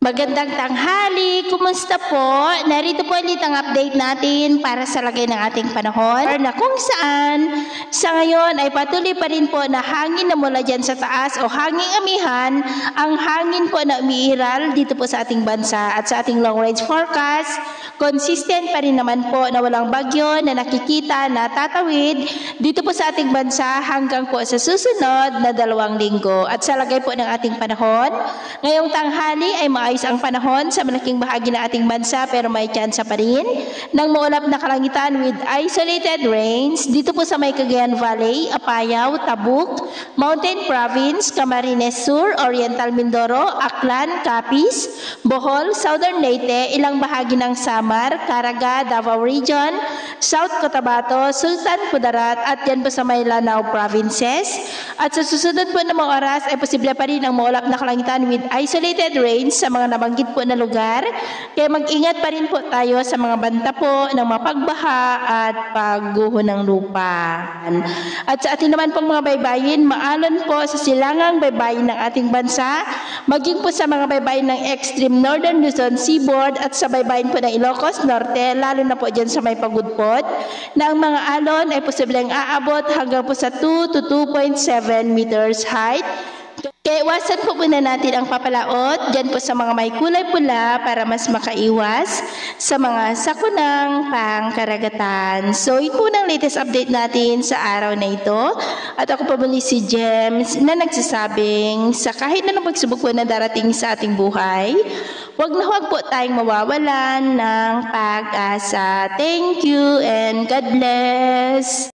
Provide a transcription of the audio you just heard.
Magandang tanghali, kumusta po? Narito po ulit ang update natin para sa lagay ng ating panahon na kung saan sa ngayon ay patuloy pa rin po na hangin na mula dyan sa taas o hanging amihan, ang hangin po na umiiral dito po sa ating bansa at sa ating long range forecast. Consistent pa rin naman po na walang bagyo na nakikita na tatawid dito po sa ating bansa hanggang po sa susunod na 2 linggo. At sa lagay po ng ating panahon, ngayong tanghali ay maayos ang panahon sa malaking bahagi ng ating bansa pero may tsansa pa rin ng maulap na kalangitan with isolated rains dito po sa may Cagayan Valley, Apayao, Tabuk, Mountain Province, Camarines Sur, Oriental Mindoro, Aklan, Capiz, Bohol, Southern Leyte, ilang bahagi ng Samar, Caraga, Davao Region, South Cotabato, Sultan Kudarat at yan po sa may Lanao Provinces. At sa susunod po ng mga oras ay posible pa rin ang maulap na kalangitan with isolated rains sa mga nabanggit po na lugar. Kaya mag-ingat pa rin po tayo sa mga banta po ng mapagbaha at pagguho ng lupa. At sa ating naman pong mga baybayin, maalon po sa silangang baybayin ng ating bansa, maging po sa mga baybayin ng extreme northern Luzon seaboard at sa baybayin po ng Ilocos Norte, lalo na po dyan sa may pagudpod, na ang mga alon ay posibleng aabot hanggang po sa 2 to 2.7 meters height. Kaya iwasan po muna natin ang papalaot dyan po sa mga may kulay pula para mas makaiwas sa mga sakunang pangkaragatan. So, ito po ang latest update natin sa araw na ito. At ako po muli si James na nagsasabing sa kahit na pagsubok po na darating sa ating buhay, huwag po tayong mawawalan ng pag-asa. Thank you and God bless!